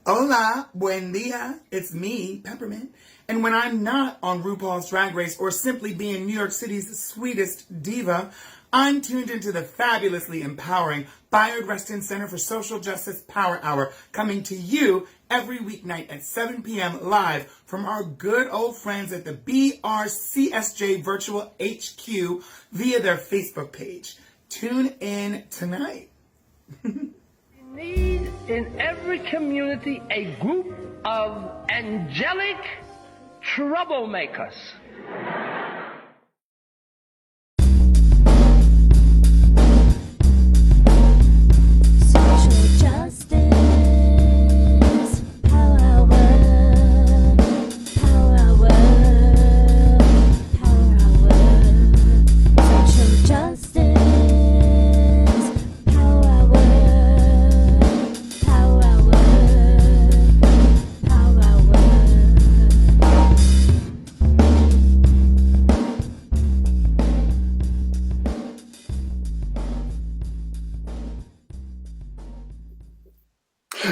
Hola, buen dia. It's me, Peppermint. And when I'm not on RuPaul's Drag Race or simply being New York City's sweetest diva, I'm tuned into the fabulously empowering Bayard Rustin Center for Social Justice Power Hour, coming to you every weeknight at 7 p.m. live from our good old friends at the BRCSJ Virtual HQ via their Facebook page. Tune in tonight. Need in every community a group of angelic troublemakers. Social justice, power hour, power hour, power hour. Social justice, power hour, power hour, power hour.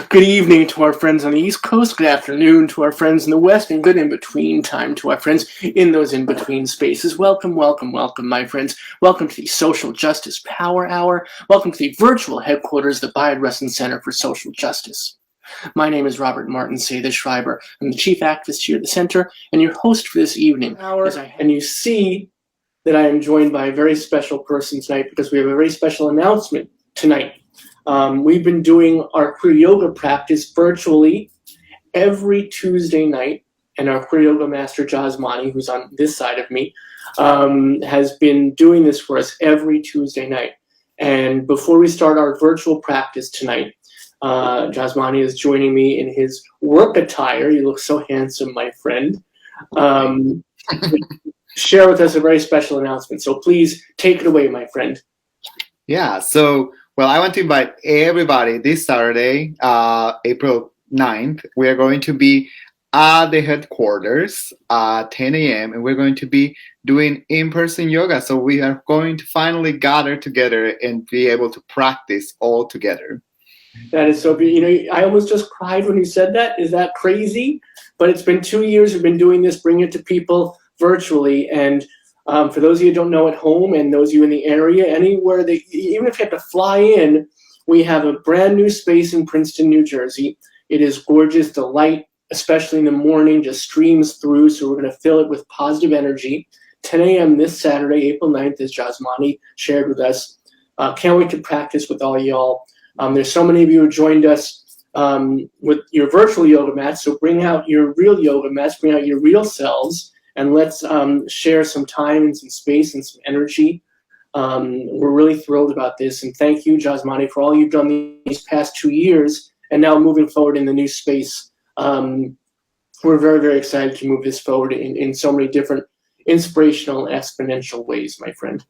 Good evening to our friends on the East Coast, good afternoon to our friends in the West, and good in-between time to our friends in those in-between spaces. Welcome, welcome, welcome, my friends. Welcome to the Social Justice Power Hour. Welcome to the virtual headquarters of the Bayard Rustin Center for Social Justice. My name is Robert Martin Say Schreiber. I'm the chief activist here at the center and your host for this evening. And you see that I am joined by a very special person tonight because we have a very special announcement tonight. We've been doing our Queer Yoga practice virtually every Tuesday night, and our Queer Yoga Master Jhasmany, who's on this side of me, has been doing this for us every Tuesday night. And before we start our virtual practice tonight, Jhasmany is joining me in his work attire. You look so handsome, my friend. Share with us a very special announcement. So please take it away, my friend. Yeah, so, well, I want to invite everybody this Saturday, April 9th. We are going to be at the headquarters at 10 a.m. and we're going to be doing in-person yoga. So we are going to finally gather together and be able to practice all together. That is so beautiful. You know, I almost just cried when you said that. Is that crazy? But it's been 2 years we've been doing this, bringing it to people virtually. And for those of you who don't know at home and those of you in the area, anywhere that, even if you have to fly in, we have a brand new space in Princeton, New Jersey. It is gorgeous. The light, especially in the morning, just streams through. So we're going to fill it with positive energy. 10 a.m. this Saturday, April 9th, as Jhasmany shared with us. Can't wait to practice with all y'all. There's so many of you who joined us with your virtual yoga mats. So bring out your real yoga mats, bring out your real selves, and let's share some time and some space and some energy. We're really thrilled about this. And thank you, Jhasmany, for all you've done these past 2 years and now moving forward in the new space. We're very, very excited to move this forward in so many different inspirational, exponential ways, my friend.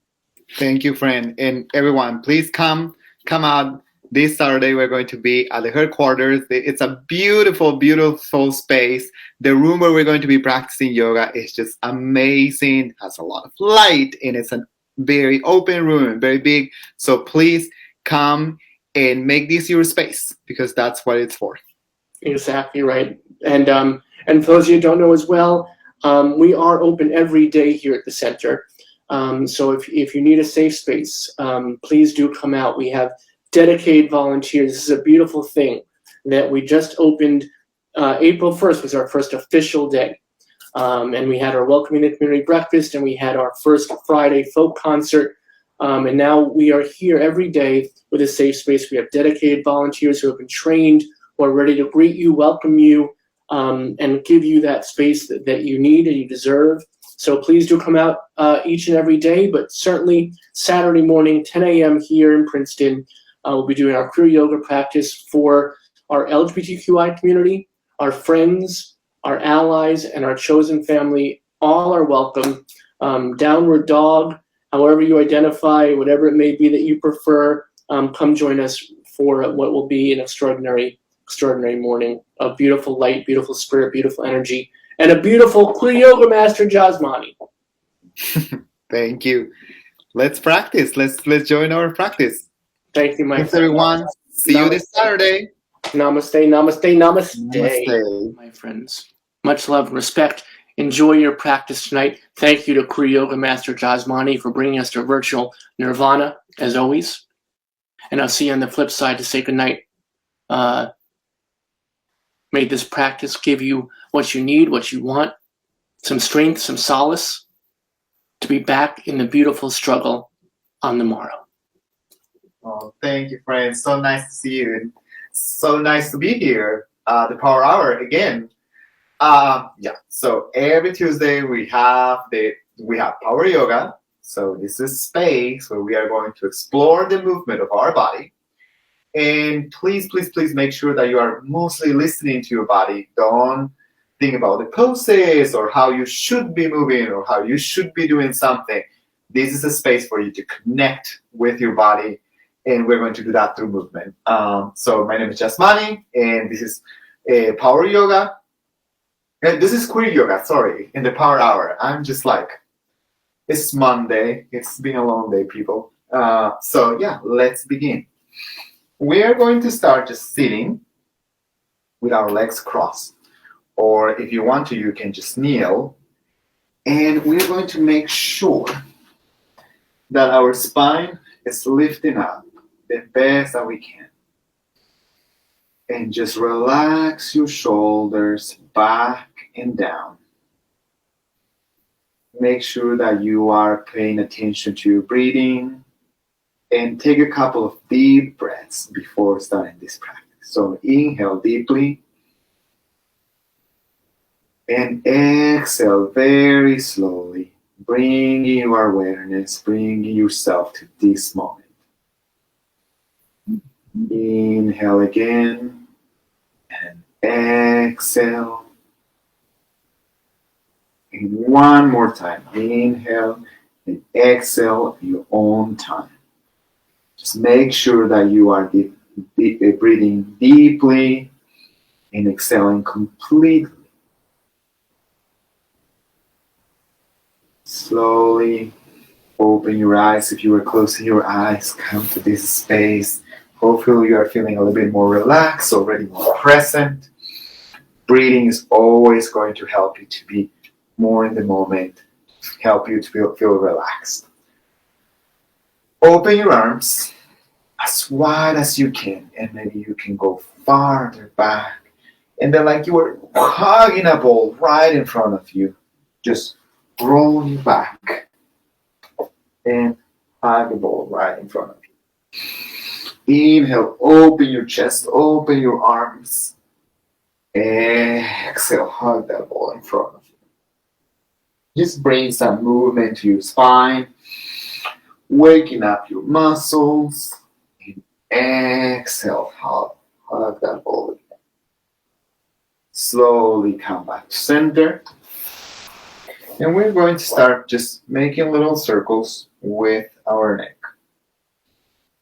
Thank you, friend. And everyone, please come out. This Saturday, we're going to be at the headquarters. It's a beautiful, beautiful space. The room where we're going to be practicing yoga is just amazing. It has a lot of light, and it's a very open room, very big. So please come and make this your space because that's what it's for. Exactly right. And for those of you who don't know as well, we are open every day here at the center. So if you need a safe space, please do come out. We have dedicated volunteers. This is a beautiful thing that we just opened. April 1st was our first official day. And we had our Welcoming the Community breakfast and we had our first Friday folk concert. And now we are here every day with a safe space. We have dedicated volunteers who have been trained, who are ready to greet you, welcome you, and give you that space that you need and you deserve. So please do come out each and every day, but certainly Saturday morning, 10 a.m. here in Princeton. We'll be doing our Queer Yoga practice for our LGBTQI community, our friends, our allies, and our chosen family. All are welcome. Downward dog, however you identify, whatever it may be that you prefer, come join us for what will be an extraordinary morning of beautiful light, beautiful spirit, beautiful energy, and a beautiful Queer Yoga Master Jhasmany. Thank you. Let's practice. Let's join our practice. Thank you, my Thanks, friend. everyone. See you this Saturday. Namaste, namaste, namaste, Namaste. my friends. Much love and respect. Enjoy your practice tonight. Thank you to Queer Yoga Master Jhasmany for bringing us to virtual nirvana, as always. And I'll see you on the flip side to say goodnight. May this practice give you what you need, what you want, some strength, some solace to be back in the beautiful struggle on the morrow. Oh, thank you, friends. So nice to see you. And so nice to be here. The Power Hour again. So every Tuesday we have Power Yoga. So this is space where we are going to explore the movement of our body. And please, please, please make sure that you are mostly listening to your body. Don't think about the poses or how you should be moving or how you should be doing something. This is a space for you to connect with your body, and we're going to do that through movement. So my name is Jhasmany, and this is Power Yoga. And this is Queer Yoga, sorry, in the Power Hour. I'm just like, it's Monday. It's been a long day, people. So yeah, let's begin. We are going to start just sitting with our legs crossed. Or if you want to, you can just kneel. And we're going to make sure that our spine is lifting up the best that we can. And just relax your shoulders back and down. Make sure that you are paying attention to your breathing. And take a couple of deep breaths before starting this practice. So inhale deeply. And exhale very slowly, bringing your awareness, bringing yourself to this moment. Inhale again, and exhale. And one more time, inhale and exhale at your own time. Just make sure that you are breathing deeply and exhaling completely. Slowly open your eyes. If you are closing your eyes, come to this space. Hopefully you are feeling a little bit more relaxed, already more present. Breathing is always going to help you to be more in the moment, help you to feel relaxed. Open your arms as wide as you can, and maybe you can go farther back. And then like you were hugging a ball right in front of you, just roll you back and hug a ball right in front of you. Inhale, open your chest, open your arms. Exhale, hug that ball in front of you. Just bring some movement to your spine, waking up your muscles. Exhale, hug that ball again. Slowly come back to center. And we're going to start just making little circles with our neck.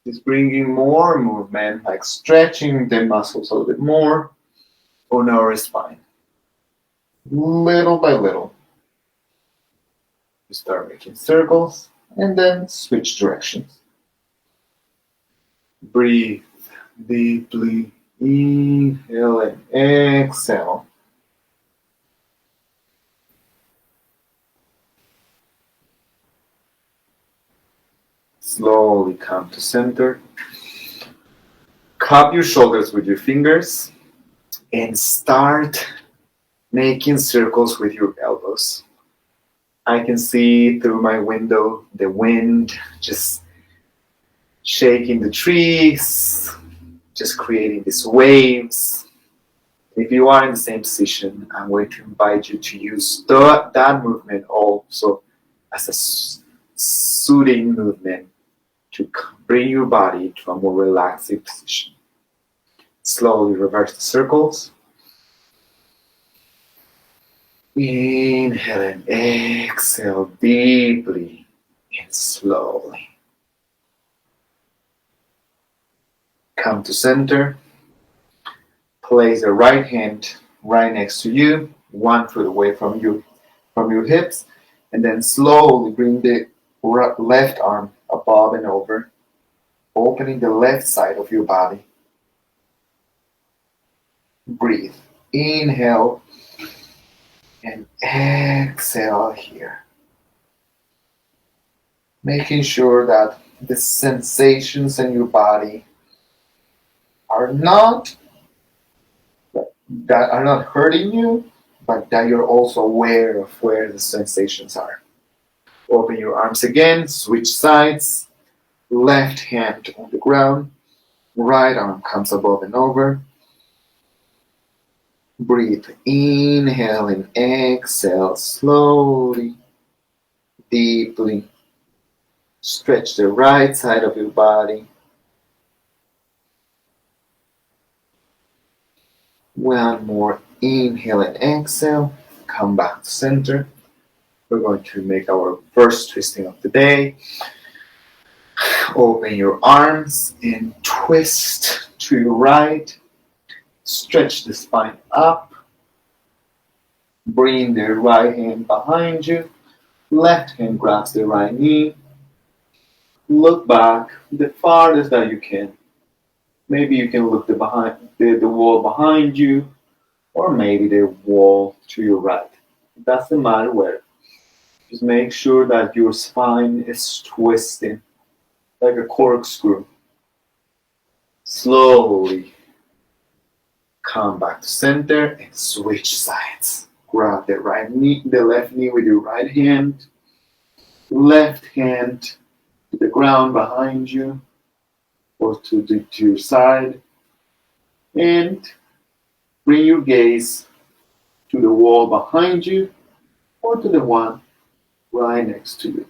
Just bringing more movement, like stretching the muscles a little bit more on our spine. Little by little. We start making circles and then switch directions. Breathe deeply. Inhale and exhale. Slowly come to center. Cup your shoulders with your fingers and start making circles with your elbows. I can see through my window the wind just shaking the trees, just creating these waves. If you are in the same position, I'm going to invite you to use that movement also as a soothing movement to bring your body to a more relaxing position. Slowly reverse the circles. Inhale and exhale deeply and slowly. Come to center. Place the right hand right next to you, 1 foot away from your hips, and then slowly bring the left arm above and over, opening the left side of your body. Breathe. Inhale and exhale here. Making sure that the sensations in your body are not that are not hurting you, but that you're also aware of where the sensations are. Open your arms again, switch sides, left hand on the ground, right arm comes above and over. Breathe, inhale and exhale slowly, deeply. Stretch the right side of your body. One more, inhale and exhale, come back to center. We're going to make our first twisting of the day. Open your arms and twist to your right. Stretch the spine up. Bring the right hand behind you. Left hand grabs the right knee. Look back the farthest that you can. Maybe you can look the wall behind you, or maybe the wall to your right. It doesn't matter where. Just make sure that your spine is twisting like a corkscrew. Slowly come back to center and switch sides. Grab the left knee with your right hand. Left hand to the ground behind you or to your side. And bring your gaze to the wall behind you or to the one right next to you.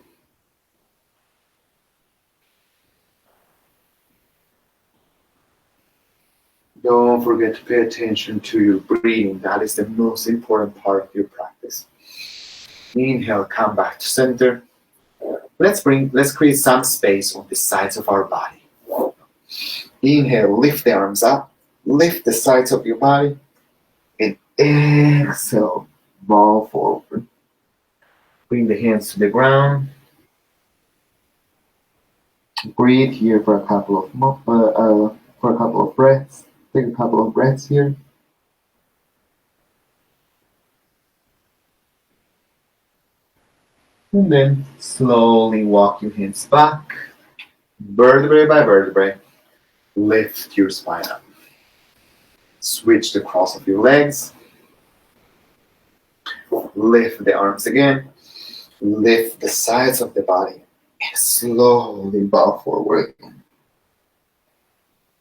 Don't forget to pay attention to your breathing. That is the most important part of your practice. Inhale, come back to center. Let's create some space on the sides of our body. Inhale, lift the arms up, lift the sides of your body, and exhale, bow forward. Bring the hands to the ground. Breathe here for a couple of breaths. Take a couple of breaths here. And then slowly walk your hands back, vertebrae by vertebrae. Lift your spine up. Switch the cross of your legs. Lift the arms again. Lift the sides of the body. And slowly bow forward.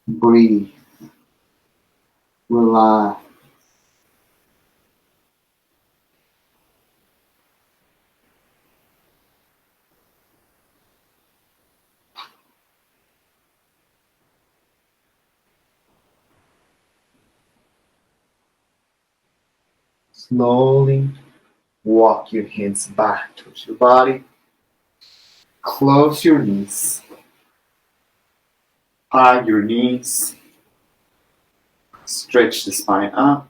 Breathe. Relax. Slowly walk your hands back towards your body. Close your knees. Hug your knees. Stretch the spine up.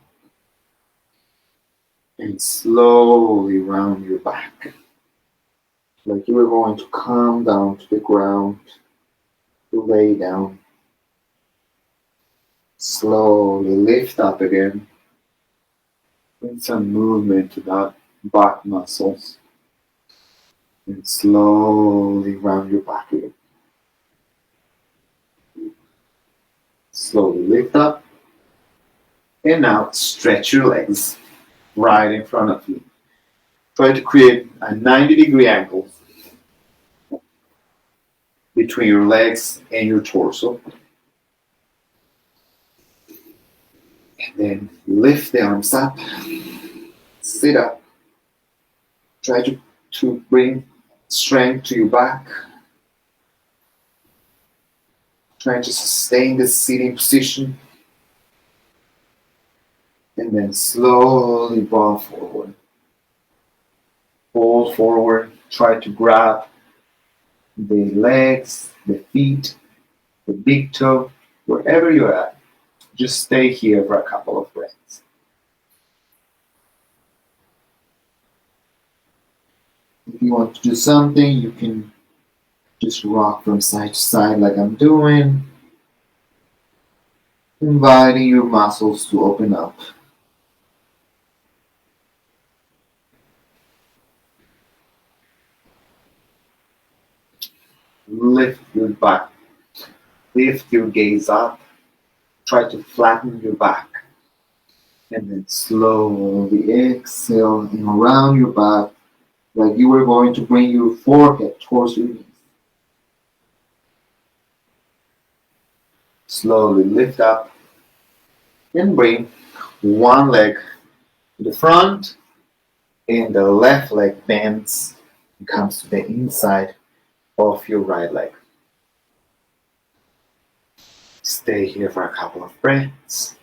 And slowly round your back. Like you are going to come down to the ground, to lay down. Slowly lift up again. Bring some movement to that back muscles. And slowly round your back again. Slowly lift up. And now stretch your legs right in front of you. Try to create a 90-degree angle between your legs and your torso. And then lift the arms up. Sit up. Try to bring strength to your back. Try to sustain the sitting position. And then slowly bow forward. Fold forward. Try to grab the legs, the feet, the big toe, wherever you're at. Just stay here for a couple of breaths. If you want to do something, you can just rock from side to side like I'm doing. inviting your muscles to open up. Lift your back. Lift your gaze up. Try to flatten your back. And then slowly exhale and around your back like you were going to bring your forehead towards your knees. Slowly lift up and bring one leg to the front and the left leg bends and comes to the inside of your right leg. Stay here for a couple of breaths.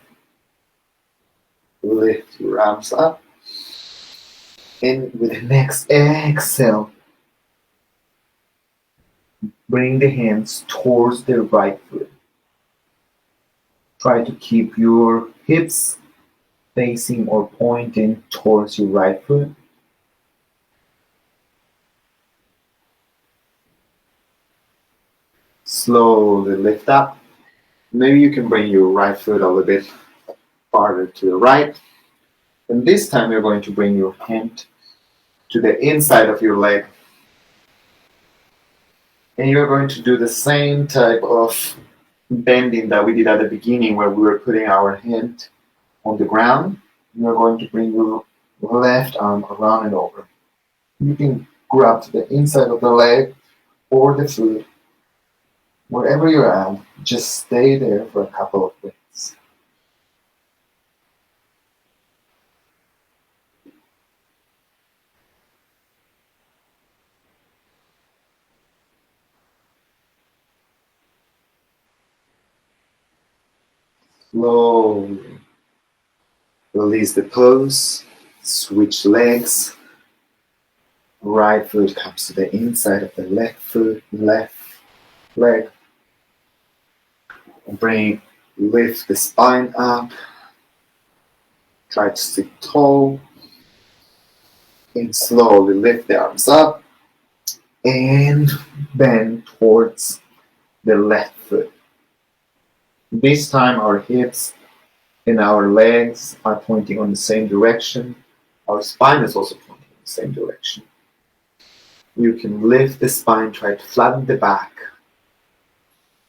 Lift your arms up. And with the next exhale, bring the hands towards the right foot. Try to keep your hips facing or pointing towards your right foot. Slowly lift up. Maybe you can bring your right foot a little bit farther to the right. And this time you're going to bring your hand to the inside of your leg. And you're going to do the same type of bending that we did at the beginning where we were putting our hand on the ground. You're going to bring your left arm around and over. You can grab to the inside of the leg or the foot. Wherever you're at, just stay there for a couple of minutes. Slowly release the pose, switch legs. Right foot comes to the inside of the left foot, left leg. Lift the spine up. Try to sit tall. And slowly lift the arms up and bend towards the left foot. This time our hips and our legs are pointing on the same direction. Our spine is also pointing in the same direction. You can lift the spine, try to flatten the back.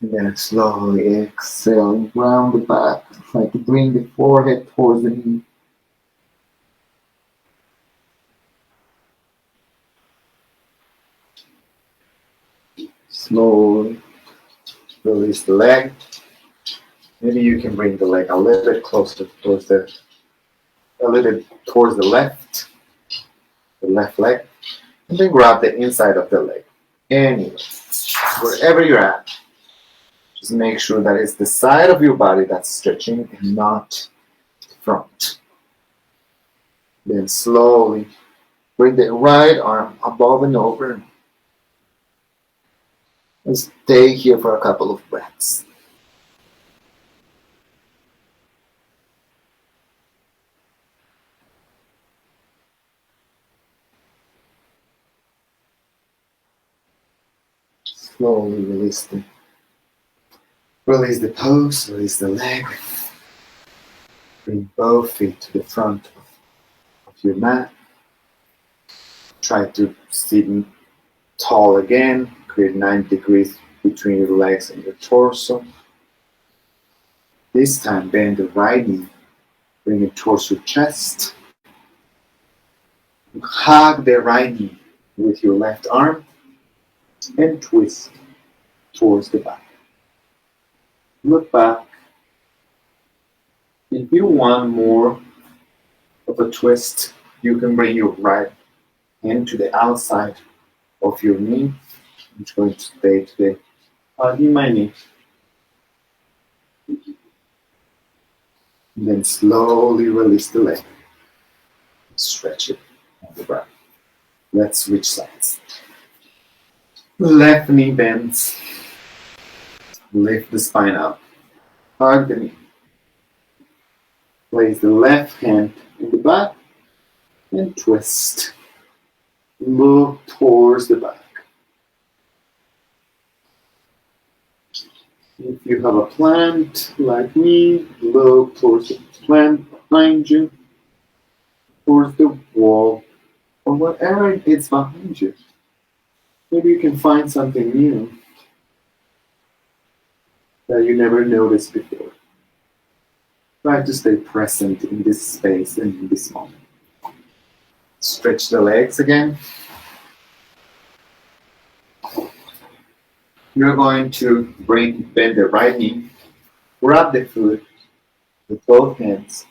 And then slowly exhale and round the back. Try to bring the forehead towards the knee. Slowly release the leg. Maybe you can bring the leg a little bit closer towards the left leg, and then grab the inside of the leg. Anyway, wherever you're at, just make sure that it's the side of your body that's stretching and not the front. Then slowly bring the right arm above and over. And stay here for a couple of breaths. Slowly release the pose, release the leg. Bring both feet to the front of your mat. Try to sit tall again. Create 90 degrees between your legs and your torso. This time bend the right knee. Bring it towards your chest. Hug the right knee with your left arm and twist towards the back. Look back. If you want more of a twist, you can bring your right hand to the outside of your knee. I'm going to stay today. Hugging my knee. And then slowly release the leg. Stretch it on the ground. Let's switch sides. Left knee bends. Lift the spine up. Hug the knee. Place the left hand in the back and twist. Look towards the back. If you have a plant like me, look towards the plant behind you, towards the wall, or whatever is behind you. Maybe you can find something new that you never noticed before. Try to stay present in this space and in this moment. Stretch the legs again. You're going to bend the right knee, grab the foot with both hands,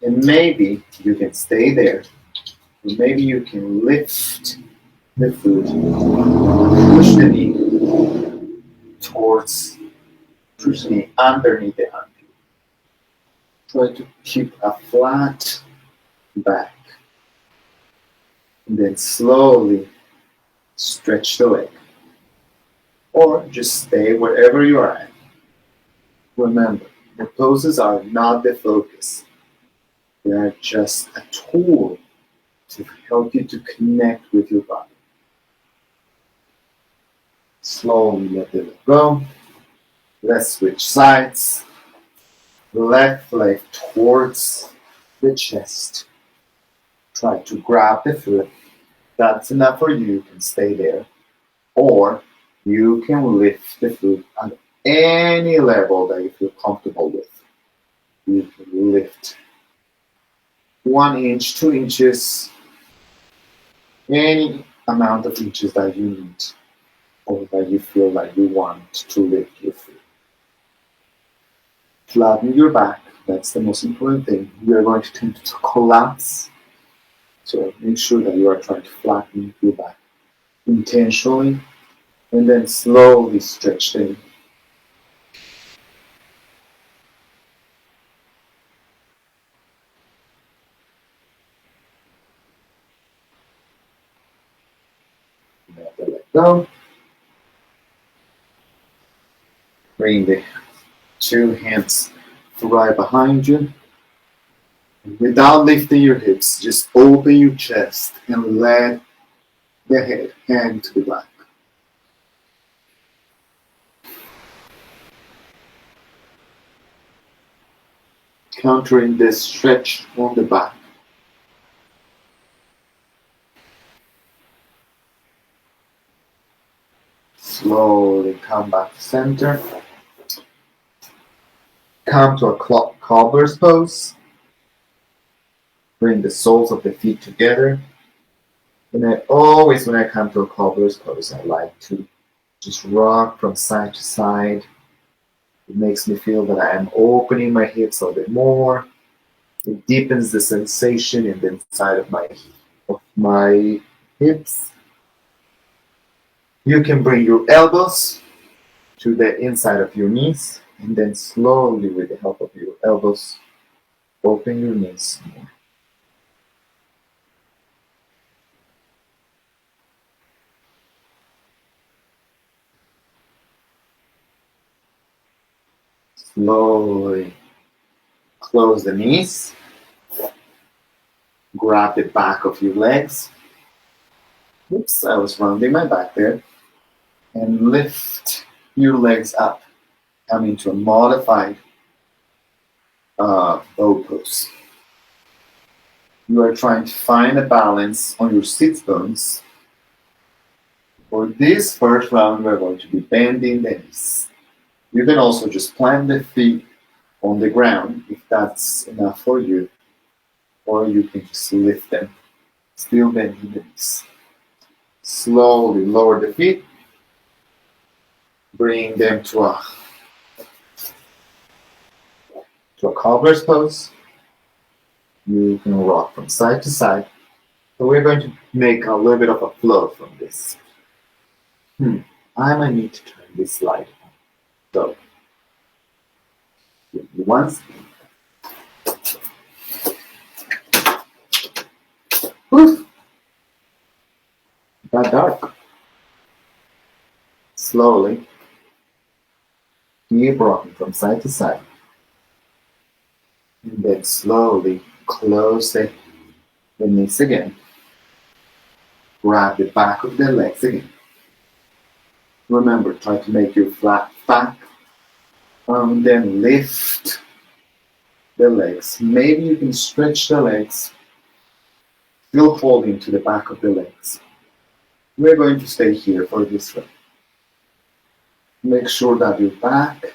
and maybe you can stay there. Or maybe you can lift the foot, push the knee towards, push the knee underneath the armpit. Try to keep a flat back. And then slowly stretch the leg. Or just stay wherever you are at. Remember, the poses are not the focus. They are just a tool to help you to connect with your body. Slowly let the leg go. Let's switch sides. Left leg towards the chest. Try to grab the foot. That's enough for you. You can stay there. Or you can lift the foot at any level that you feel comfortable with. You can lift 1 inch, 2 inches, any amount of inches that you need or that you feel like you want to lift your foot. Flatten your back. That's the most important thing. You are going to tend to collapse. So make sure that you are trying to flatten your back intentionally. And then slowly stretch the knee. Let the leg go. Bring the 2 hands right behind you. Without lifting your hips, just open your chest and let the head hang to the back. Countering the stretch on the back. Slowly come back to center. Come to a cobbler's pose. Bring the soles of the feet together. And when I come to a cobbler's pose, I like to just rock from side to side. It makes me feel that I am opening my hips a little bit more. It deepens the sensation in the inside of my hips. You can bring your elbows to the inside of your knees, and then slowly, with the help of your elbows, open your knees more. Slowly close the knees. Grab the back of your legs. Oops, I was rounding my back there. And lift your legs up. Come into a modified bow pose. You are trying to find a balance on your sit bones. For this first round, we're going to be bending the knees. You can also just plant the feet on the ground if that's enough for you, or you can just lift them, still bending the knees. Slowly lower the feet, bring them to a cobbler's pose. You can rock from side to side. So we're going to make a little bit of a flow from this. I might need to turn this light on. So, give me one second. Oof. Got dark. Slowly, keep rocking from side to side. And then slowly close the knees again. Grab the back of the legs again. Remember, try to make your flat back Then lift the legs. Maybe you can stretch the legs, still holding to the back of the legs. We're going to stay here for this one. Make sure that your back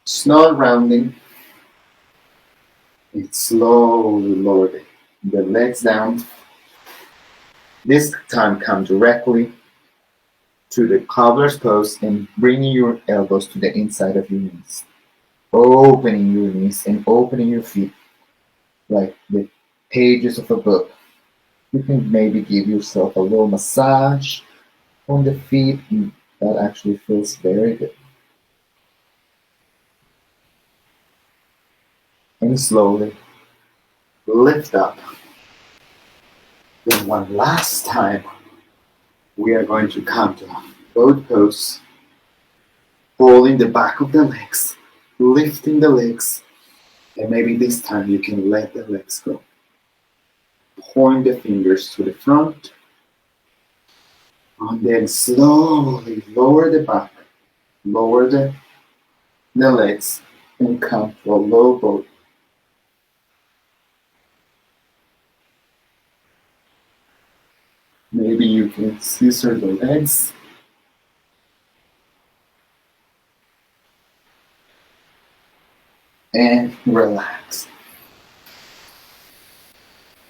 is not rounding. It's slowly lower the legs down. This time come directly to the cobbler's pose and bringing your elbows to the inside of your knees. Opening your knees and opening your feet like the pages of a book. You can maybe give yourself a little massage on the feet. That actually feels very good. And slowly lift up. Then one last time, we are going to come to both pose, holding the back of the legs, lifting the legs, and maybe this time you can let the legs go. Point the fingers to the front, and then slowly lower the back, lower the legs, and come to a low boat. Maybe you can scissor the legs. And relax.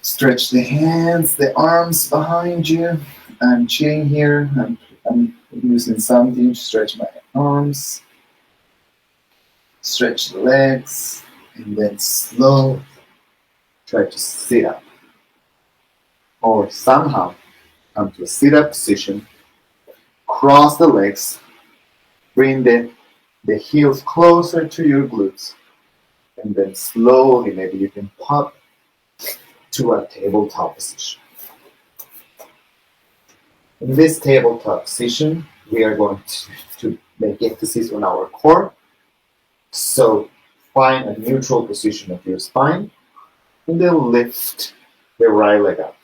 Stretch the hands, the arms behind you. I'm chilling here. I'm using something to stretch my arms. Stretch the legs. And then slowly try to sit up. Or somehow come to a sit-up position. Cross the legs. Bring the heels closer to your glutes. And then slowly, maybe you can pop to a tabletop position. In this tabletop position, we are going to make emphasis on our core. So find a neutral position of your spine, and then lift the right leg up.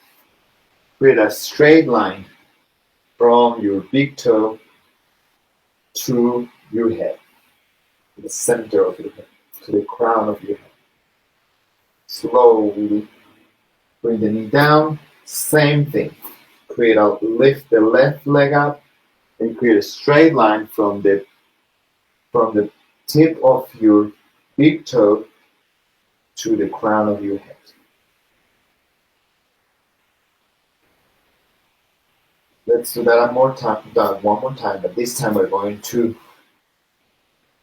Create a straight line from your big toe to your head, to the center of your head, to the crown of your head. Slowly bring the knee down. Same thing. Lift the left leg up and create a straight line from the tip of your big toe to the crown of your head. Let's do that one more time, but this time we're going to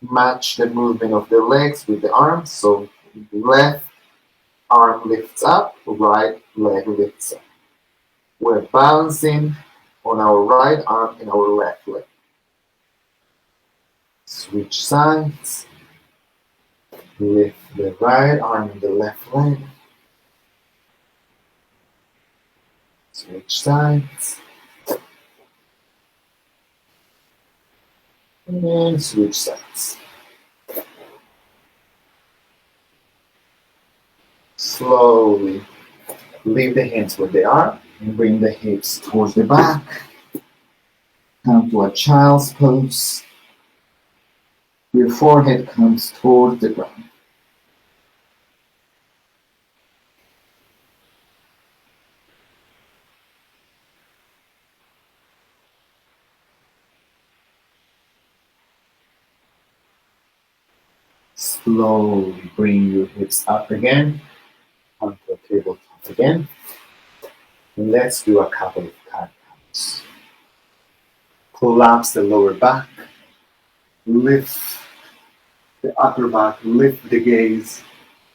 match the movement of the legs with the arms. So left arm lifts up, right leg lifts up. We're balancing on our right arm and our left leg. Switch sides. Lift the right arm and the left leg. Switch sides. And switch sides. Slowly leave the hands where they are and bring the hips towards the back. Come to a child's pose. Your forehead comes towards the ground. Slowly bring your hips up again, onto a tabletop again. And let's do a couple of cat counts. Collapse the lower back, lift the upper back, lift the gaze,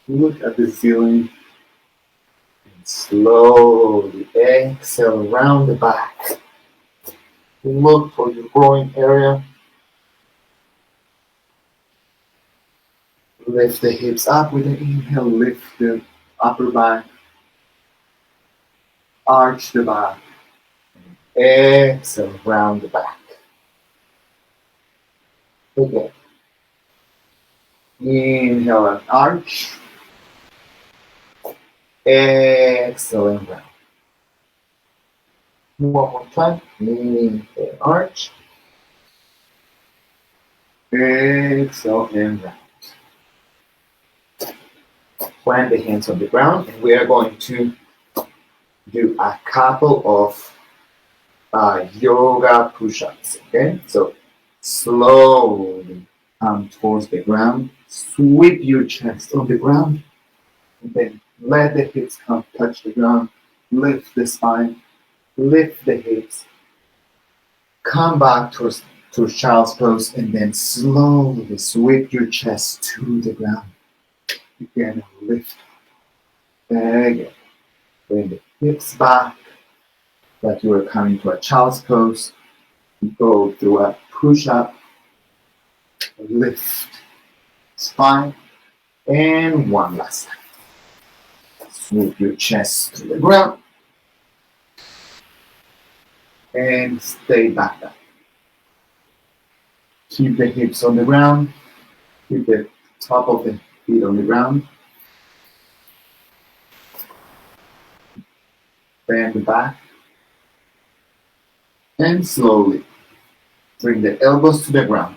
look at the ceiling, and slowly exhale around the back. Look for your groin area. Lift the hips up with an inhale, lift the upper back, arch the back, exhale round the back. Okay. Inhale and arch, exhale and round. One more time, inhale and arch, Exhale and round. Plant the hands on the ground, and we are going to do a couple of yoga push-ups. Okay, so slowly come towards the ground, sweep your chest on the ground, and then let the hips come touch the ground, lift the spine, lift the hips, come back towards child's pose, and then slowly sweep your chest to the ground. Again, lift. Again, bring the hips back, like you are coming to a child's pose. Go through a push-up, lift, spine, and one last time. Sweep your chest to the ground, and stay back down. Keep the hips on the ground, keep the top of the feet on the ground. Bend the back, and slowly bring the elbows to the ground.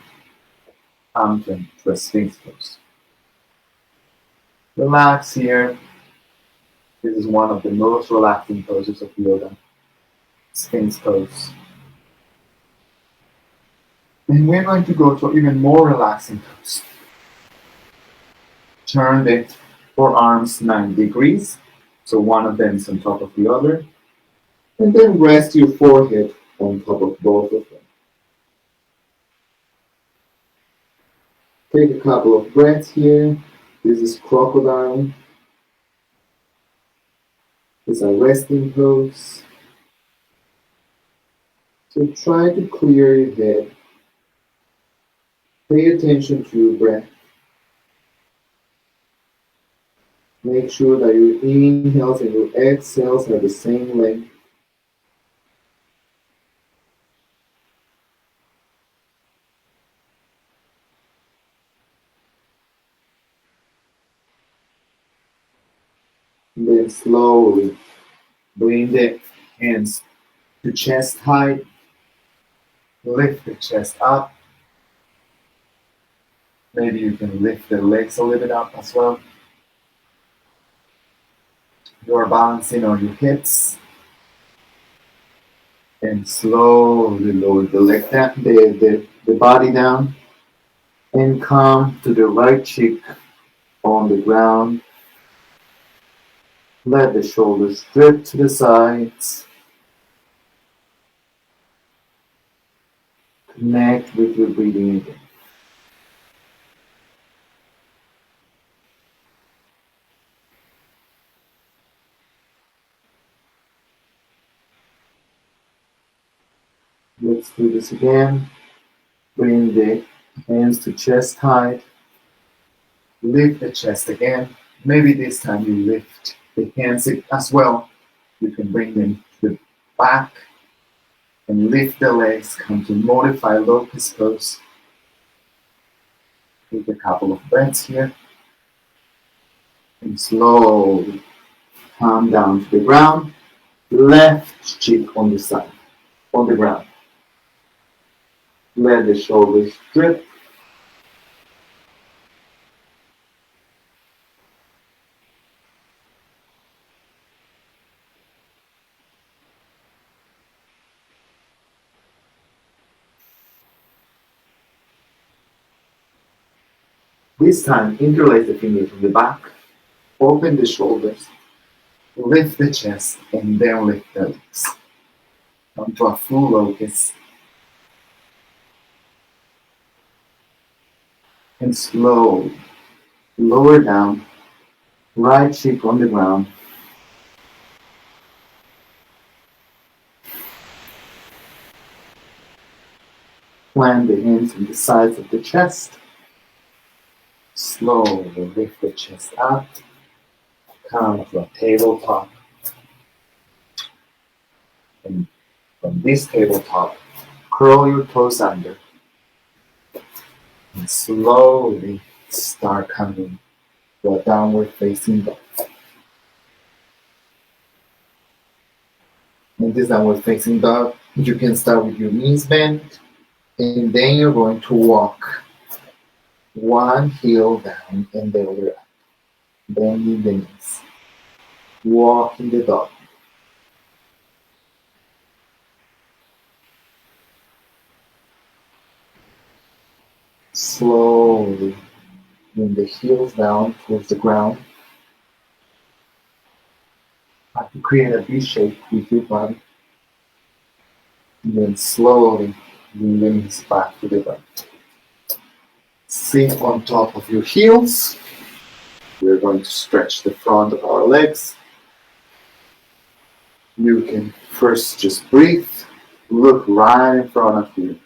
Come to a Sphinx pose. Relax here. This is one of the most relaxing poses of yoga. Sphinx pose. And we're going to go to even more relaxing pose. Turn the forearms 90 degrees. So one of them is on top of the other. And then rest your forehead on top of both of them. Take a couple of breaths here. This is crocodile. It's a resting pose. So try to clear your head. Pay attention to your breath. Make sure that your inhales and your exhales are the same length. And then slowly bring the hands to chest height. Lift the chest up. Maybe you can lift the legs a little bit up as well. You're balancing on your hips. And slowly lower the leg down, the body down. And come to the right cheek on the ground. Let the shoulders drip to the sides. Connect with your breathing again. Let's do this again. Bring the hands to chest height. Lift the chest again. Maybe this time you lift the hands as well. You can bring them to the back and lift the legs. Come to modified locust pose. Take a couple of breaths here. And slowly come down to the ground. Left cheek on the side, on the ground. Let the shoulders drip. This time, interlace the fingers from the back, open the shoulders, lift the chest, and then lift the legs. Come to a full locust. And slowly lower down, right cheek on the ground. Plant the hands on the sides of the chest. Slowly lift the chest up. Come to a tabletop. And from this tabletop, curl your toes under. And slowly start coming to a downward facing dog. In this downward facing dog, you can start with your knees bent, and then you're going to walk One heel down and the other up. Bending the knees. Walking the dog. Slowly bring the heels down towards the ground. Try to create a V shape with your body. And then slowly bring the knees back to the ground. Sit on top of your heels. We're going to stretch the front of our legs. You can first just breathe. Look right in front of you.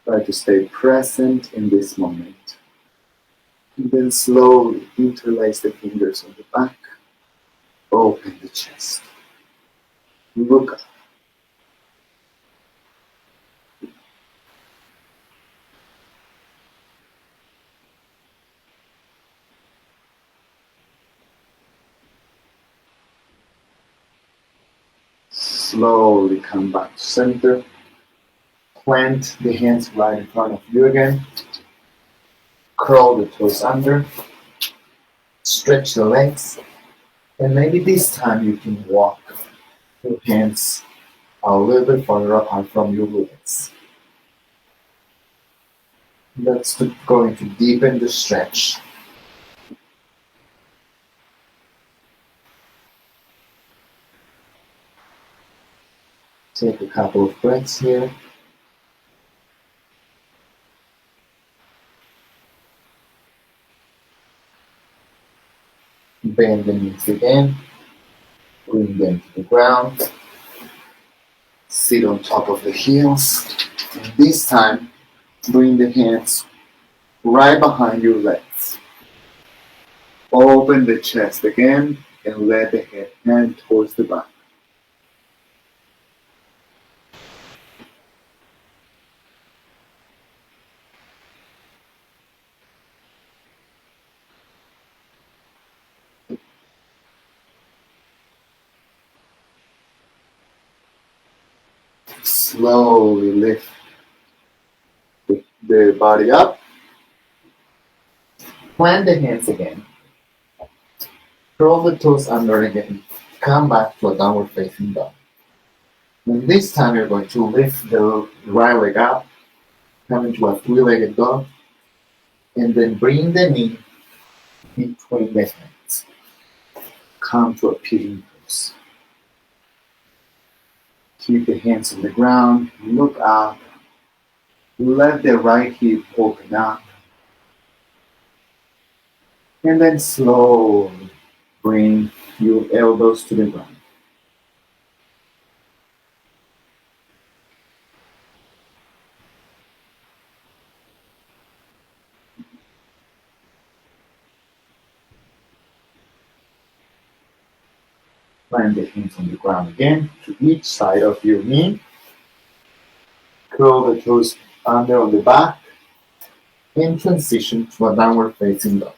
Try to stay present in this moment. And then slowly interlace the fingers on the back. Open the chest. Look up. Slowly come back to center. Plant the hands right in front of you again. Curl the toes under. Stretch the legs. And maybe this time you can walk your hands a little bit further apart from your legs. That's going to deepen the stretch. Take a couple of breaths here. Bend the knees again. Bring them to the ground. Sit on top of the heels. And this time, bring the hands right behind your legs. Open the chest again and let the head hand towards the back. Slowly lift the body up. Plant the hands again. Curl the toes under again. Come back to a downward facing dog. And this time you're going to lift the right leg up, come into a three-legged dog, and then bring the knee between the hands. Come to a pigeon pose. Keep the hands on the ground, look up, let the right hip open up, and then slowly bring your elbows to the ground. Plant the hands on the ground again to each side of your knee. Curl the toes under on the back and transition to a downward facing dog.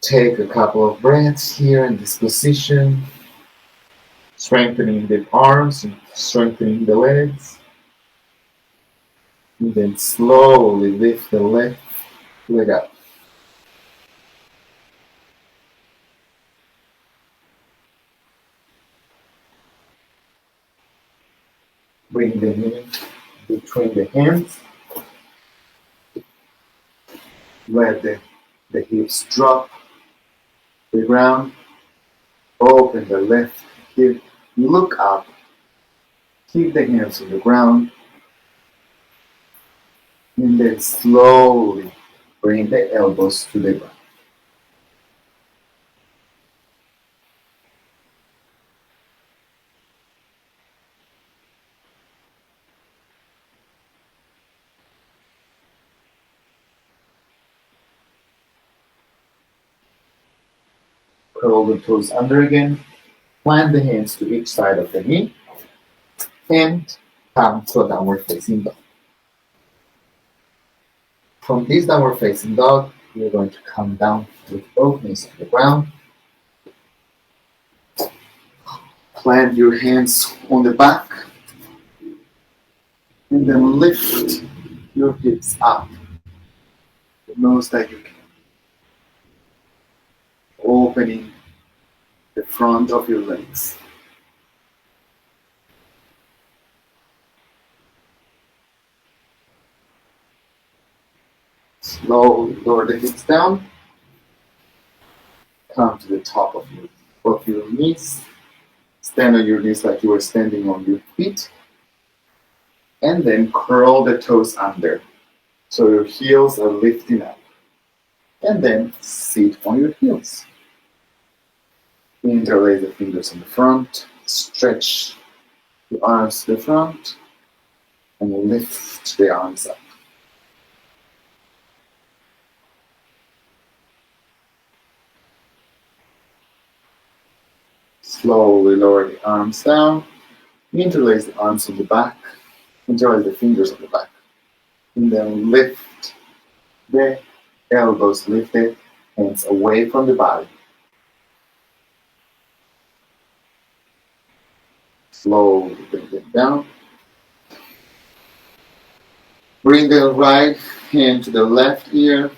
Take a couple of breaths here in this position, strengthening the arms and strengthening the legs. And then slowly lift the left leg up. Bring the knee between the hands. Let the hips drop to the ground. Open the left hip. Look up. Keep the hands on the ground. And then slowly bring the elbows to the ground. Curl the toes under again. Plant the hands to each side of the knee. And come to a downward facing dog. From this downward facing dog, you're going to come down with both knees on the ground. Plant your hands on the back. And then lift your hips up the most that you can, opening the front of your legs. Slowly lower the hips down, come to the top of your knees, stand on your knees like you are standing on your feet, and then curl the toes under. So your heels are lifting up. And then sit on your heels. Interlace the fingers on the front, stretch the arms to the front, and lift the arms up. Slowly lower the arms down, interlace the arms on the back, interlace the fingers on the back, and then lift the elbows, lift the hands away from the body. Slowly bring them down. Bring the right hand to the left ear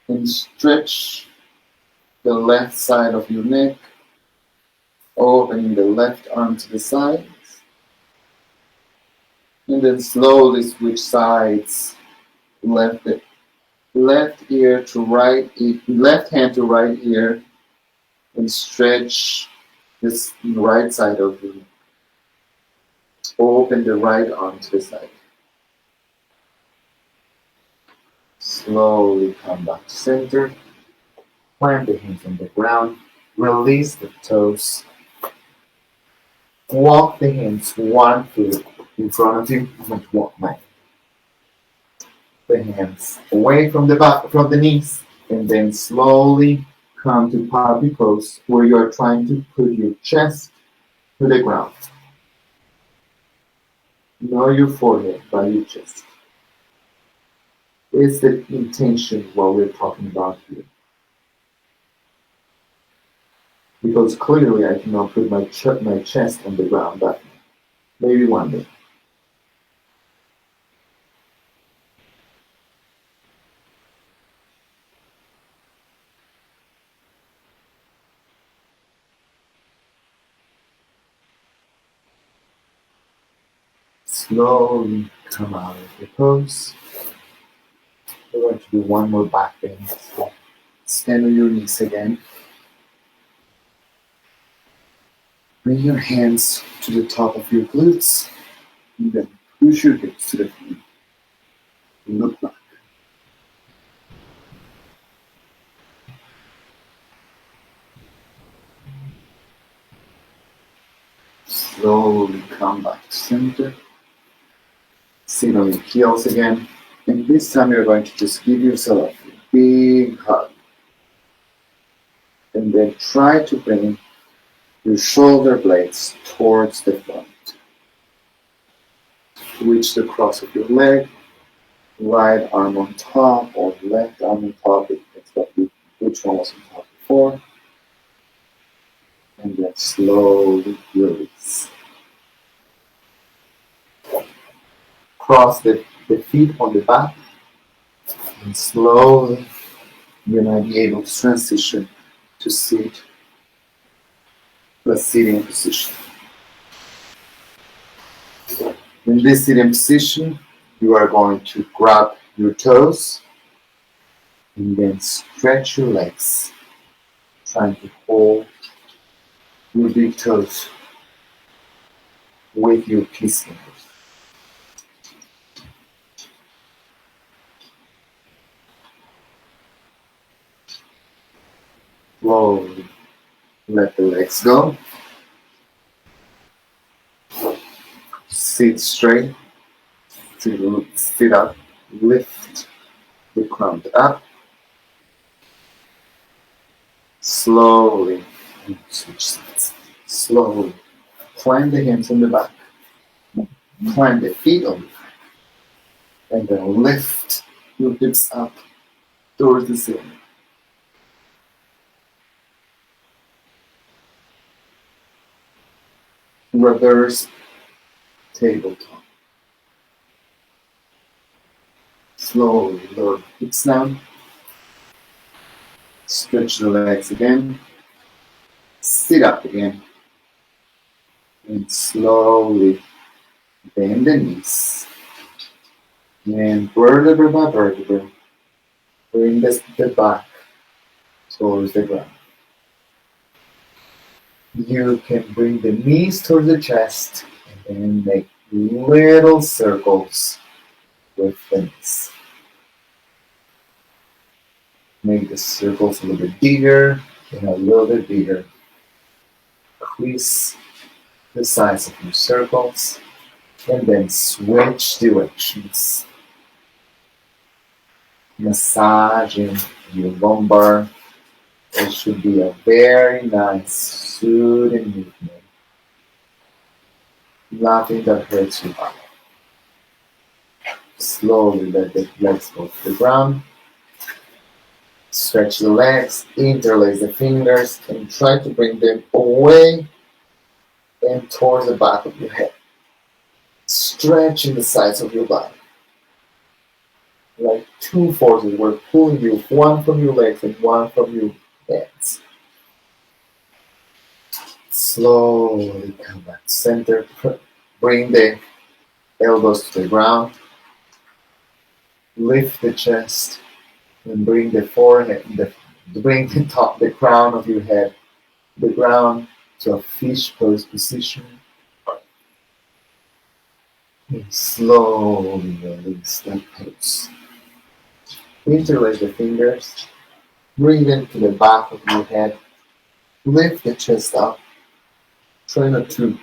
and stretch the left side of your neck, opening the left arm to the side. And then slowly switch sides. Left ear to right, left hand to right ear, and stretch this right side of you. Open the right arm to the side. Slowly come back to center. Plant the hands on the ground. Release the toes. Walk the hands 1 foot in front of you. I'm going to walk my the hands away from the back, from the knees, and then slowly come to puppy pose, where you are trying to put your chest to the ground. Not your forehead, but your chest. It's the intention what we're talking about here. Because clearly I cannot put my chest on the ground, but maybe one day. Slowly come out of the pose. We're going to do one more back bend. So stand on your knees again. Bring your hands to the top of your glutes. And then push your hips to the feet. Look back. Slowly come back to center. Sit on your heels again. And this time you're going to just give yourself a big hug. And then try to bring your shoulder blades towards the front. Reach the cross of your leg. Right arm on top or left arm on top. It depends which one was on top before. And then slowly release. Cross the feet on the back. And slowly you might be able to transition to sit. The sitting position. In this sitting position, you are going to grab your toes and then stretch your legs, trying to hold your big toes with your peace fingers. Slowly let the legs go. Sit straight. Sit up. Lift the crown up. Slowly switch sides. Slowly climb the hands on the back. Climb the feet on the back. And then lift your hips up towards the ceiling. Reverse tabletop. Slowly lower the hips down. Stretch the legs again. Sit up again. And slowly bend the knees. And vertebra by vertebra, bring the back towards the ground. You can bring the knees towards the chest and then make little circles with the knees. Make the circles a little bit bigger and a little bit bigger. Increase the size of your circles and then switch directions. Massaging your lumbar. It should be a very nice, soothing movement. Nothing that hurts your body. Slowly let the legs go to the ground. Stretch the legs, interlace the fingers, and try to bring them away and towards the back of your head. Stretching the sides of your body. Like two forces were pulling you, one from your legs and one from your hands. Slowly come back to center. Bring the elbows to the ground. Lift the chest and bring the forehead, bring the crown of your head, the ground to a fish pose position. And slowly release that pose. Interlace the fingers. Bring them to the back of your head. Lift the chest up. Try not to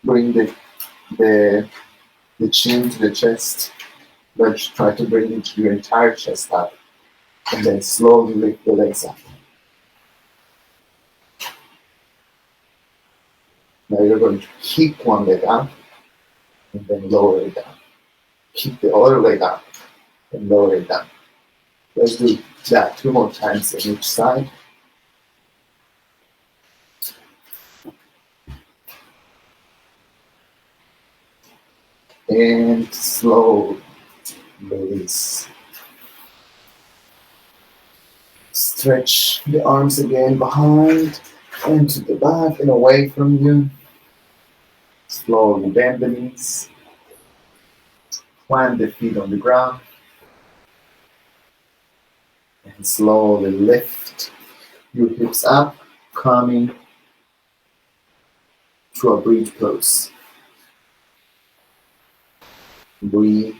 bring the chin to the chest, but try to bring your entire chest up. And then slowly lift the legs up. Now you're going to keep one leg up and then lower it down. Keep the other leg up and lower it down. Let's do that 2 more times on each side. And slow release. Stretch the arms again behind and to the back and away from you. Slowly bend the knees. Plant the feet on the ground. And slowly lift your hips up, coming to a bridge pose. Breathe,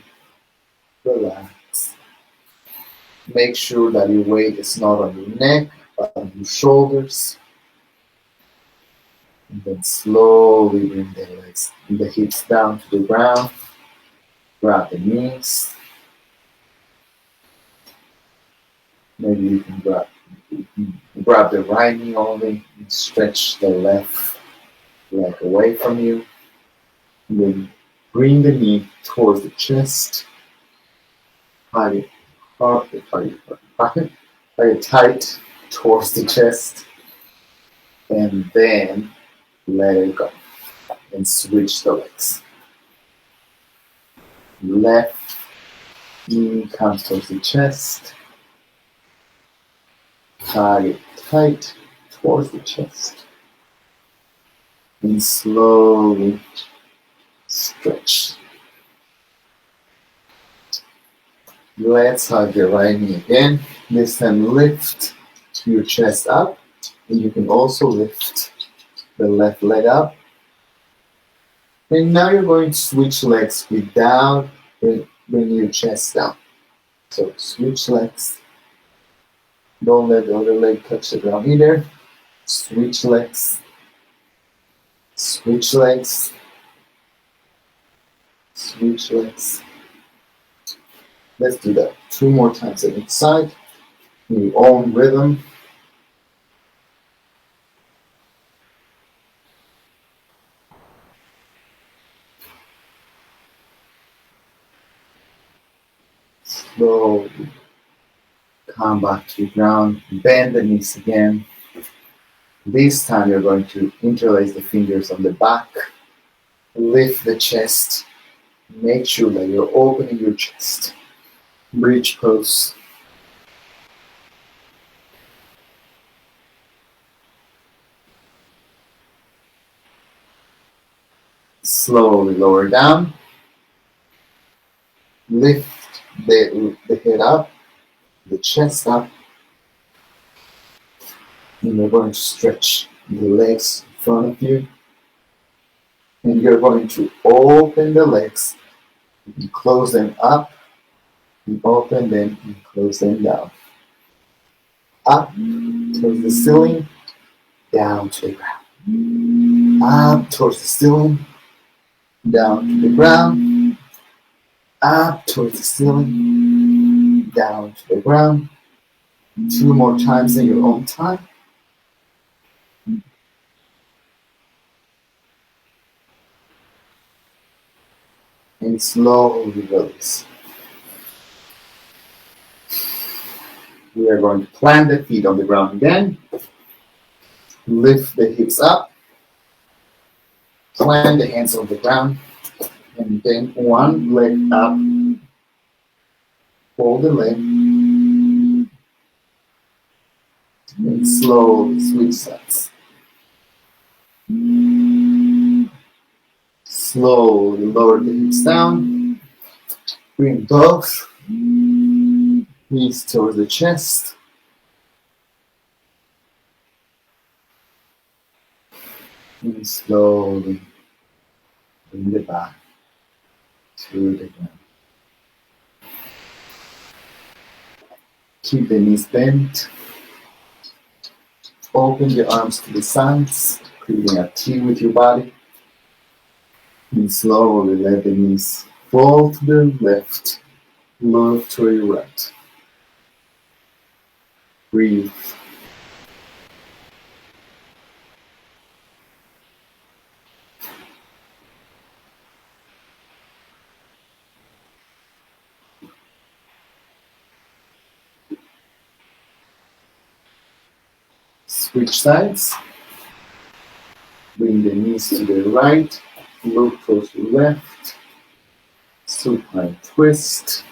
relax. Make sure that your weight is not on your neck, but on your shoulders. And then slowly bring the legs and the hips down to the ground. Grab the knees. Maybe you can grab the right knee only and stretch the left leg away from you. And then bring the knee towards the chest. Tie it tight towards the chest. And then let it go. And switch the legs. Left knee comes towards the chest. Tie it tight towards the chest. And slowly stretch. Let's hug the right knee again. This time lift your chest up. And you can also lift the left leg up. And now you're going to switch legs without bringing your chest down. So switch legs. Don't let the other leg touch the ground either. Switch legs. Switch legs. Switch legs. Let's do that 2 more times on each side. In your own rhythm. Slowly come back to the ground, bend the knees again. This time you're going to interlace the fingers on the back, lift the chest, Make sure that you're opening your chest. Bridge pose. Slowly lower down. Lift the head up, the chest up. And you're going to stretch the legs in front of you. And you're going to open the legs. You close them up. You open them and close them down. Up towards the ceiling, down to the ground. Up towards the ceiling, down to the ground. Up towards the ceiling, down to the ground. 2 more times in your own time. And slowly release. We are going to plant the feet on the ground again. Lift the hips up. Plant the hands on the ground. And then one leg up. Fold the leg. And slowly switch sides. Slowly lower the hips down. Bring both knees towards the chest. And slowly bring the back to the ground. Keep the knees bent. Open the arms to the sides, creating a T with your body. And slowly let the knees fall to the left, move to your right. Breathe. Switch sides. Bring the knees to the right, look towards the left, supine twist.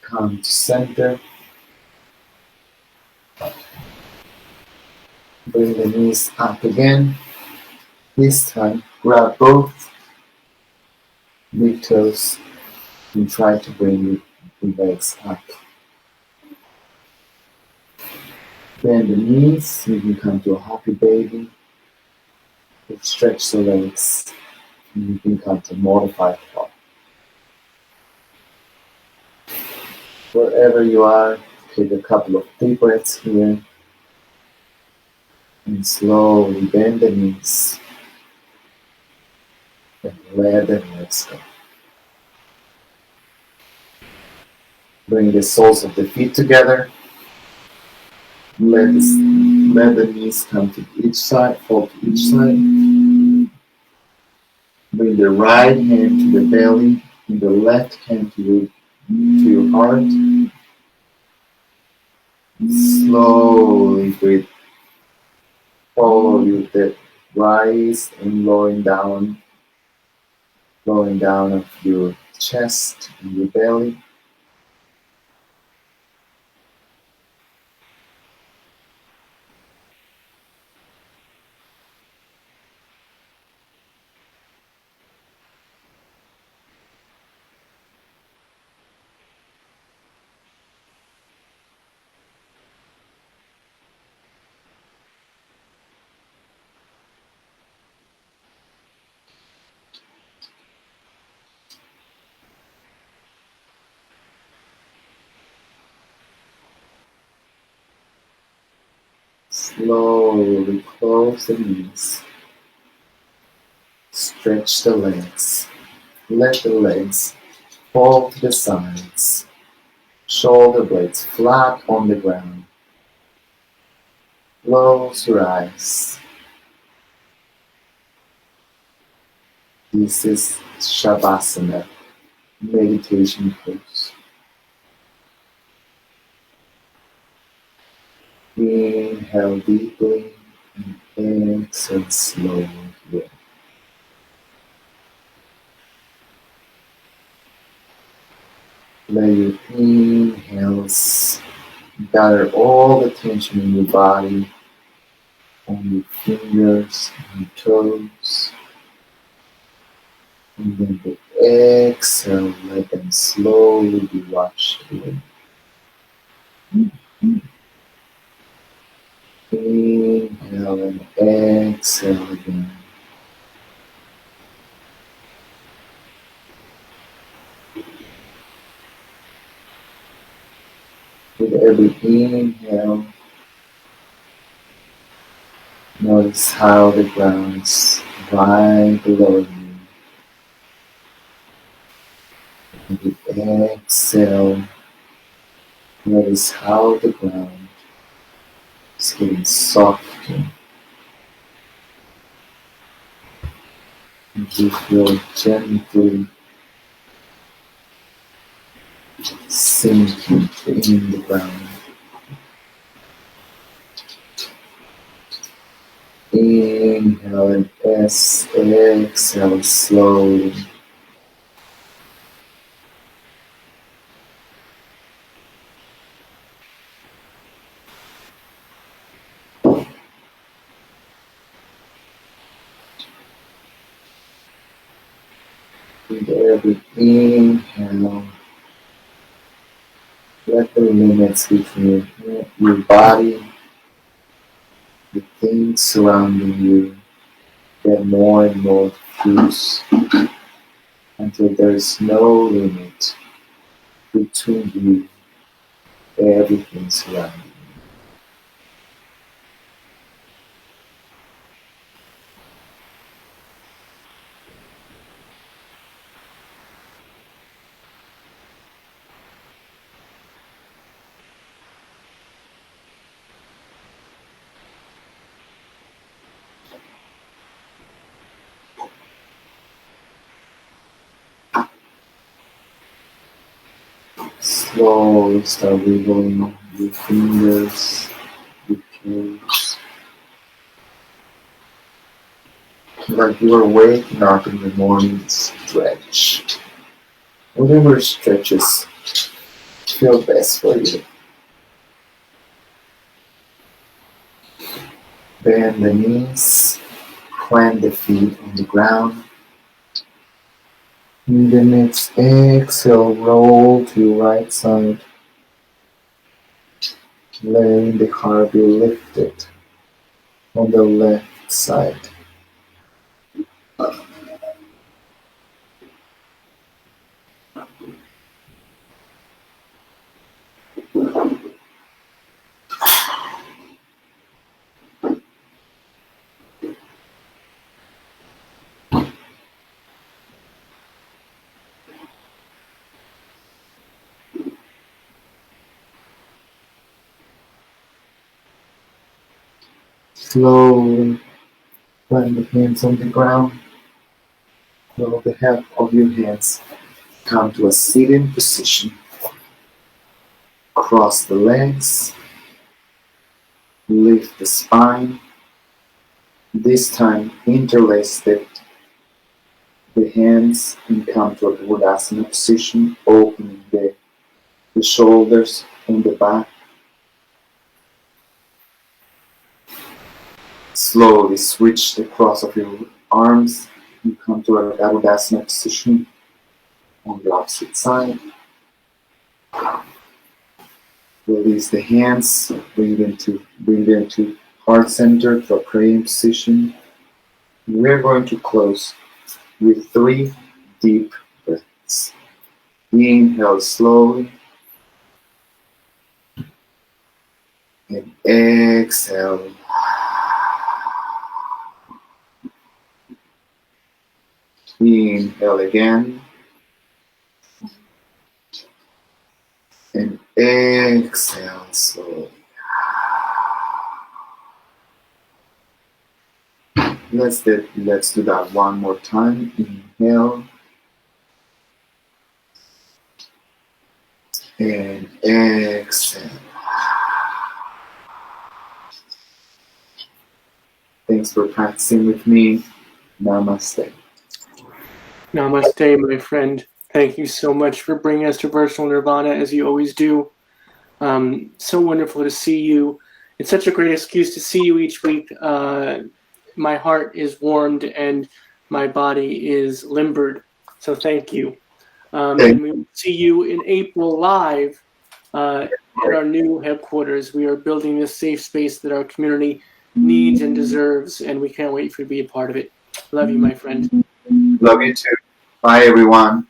Come to center. Bring the knees up again. This time, grab both big toes and try to bring the legs up. Bend the knees, you can come to a happy baby. Stretch the legs, and you can come to modified fall. Wherever you are, take a couple of deep breaths here. And slowly bend the knees. And let the legs go. Bring the soles of the feet together. Let the knees come to each side, fall to each side. Bring the right hand to the belly and the left hand to your heart. Slowly breathe. Follow the rise and lowering down of your chest and your belly. Slowly close the knees. Stretch the legs. Let the legs fall to the sides. Shoulder blades flat on the ground. Close your eyes. This is Shavasana, meditation pose. Inhale deeply and exhale slowly. Let your inhales gather all the tension in your body, on your fingers, and your toes. And then the exhale, let them slowly be washed away. Inhale and exhale again. With every inhale, notice how the ground is right below you. With the exhale, notice how the ground is getting softer. And you feel gently sinking in the ground. Inhale and exhale slowly. With every inhale, let the limits between your body, the things surrounding you, get more and more diffuse until there is no limit between you and everything surrounding you. Slowly start wiggling your fingers, your toes, like you are waking up in the morning. Stretch. Whatever stretches feel best for you. Bend the knees, plant the feet on the ground. In the next exhale, roll to your right side, letting the heart be lifted on the left side. Slowly plant the hands on the ground. With the help of your hands, come to a sitting position. Cross the legs, lift the spine. This time, interlace the hands and come to a Buddhasana position, opening the shoulders and the back. Slowly switch the cross of your arms and come to a Buddhasana position on the opposite side. Release the hands, bring them to heart center to a praying position. We're going to close with 3 deep breaths. Inhale slowly and exhale. Inhale again and exhale slowly. Let's do that one more time. Inhale and exhale. Thanks for practicing with me. Namaste. Namaste, my friend. Thank you so much for bringing us to Virtual Nirvana, as you always do. So wonderful to see you. It's such a great excuse to see you each week. My heart is warmed and my body is limbered. So thank you. And we will see you in April live at our new headquarters. We are building this safe space that our community needs and deserves, and we can't wait for you to be a part of it. Love you, my friend. Love you too. Bye, everyone.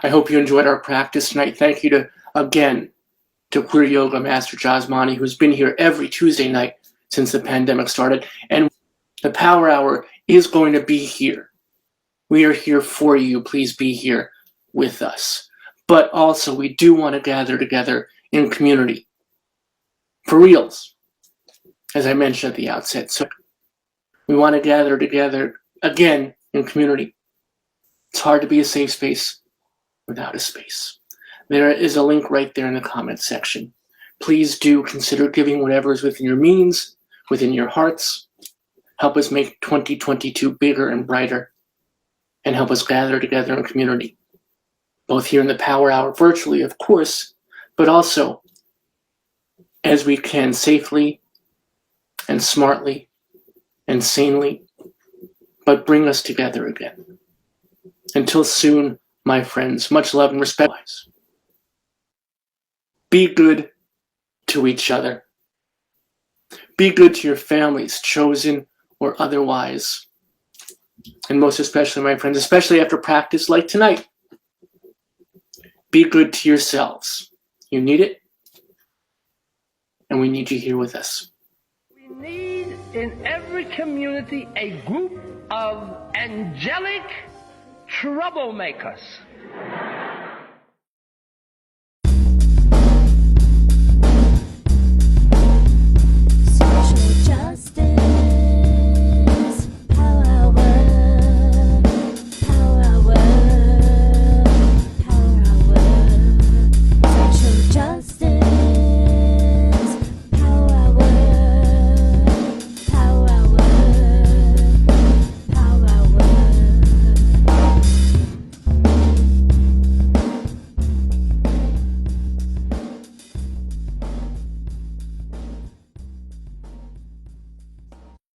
I hope you enjoyed our practice tonight. Thank you again to Queer Yoga Master Jhasmany, who's been here every Tuesday night since the pandemic started. And the Power Hour is going to be here. We are here for you. Please be here with us. But also, we do want to gather together in community. For reals, as I mentioned at the outset. So we want to gather together again in community. It's hard to be a safe space without a space. There is a link right there in the comments section. Please do consider giving whatever is within your means, within your hearts. Help us make 2022 bigger and brighter, and help us gather together in community, both here in the Power Hour, virtually, of course, but also as we can safely and smartly and sanely, but bring us together again. Until soon, my friends, much love and respect. Be good to each other. Be good to your families, chosen or otherwise. And most especially, my friends, especially after practice like tonight, be good to yourselves. You need it, and we need you here with us. We need in every community a group of angelic troublemakers.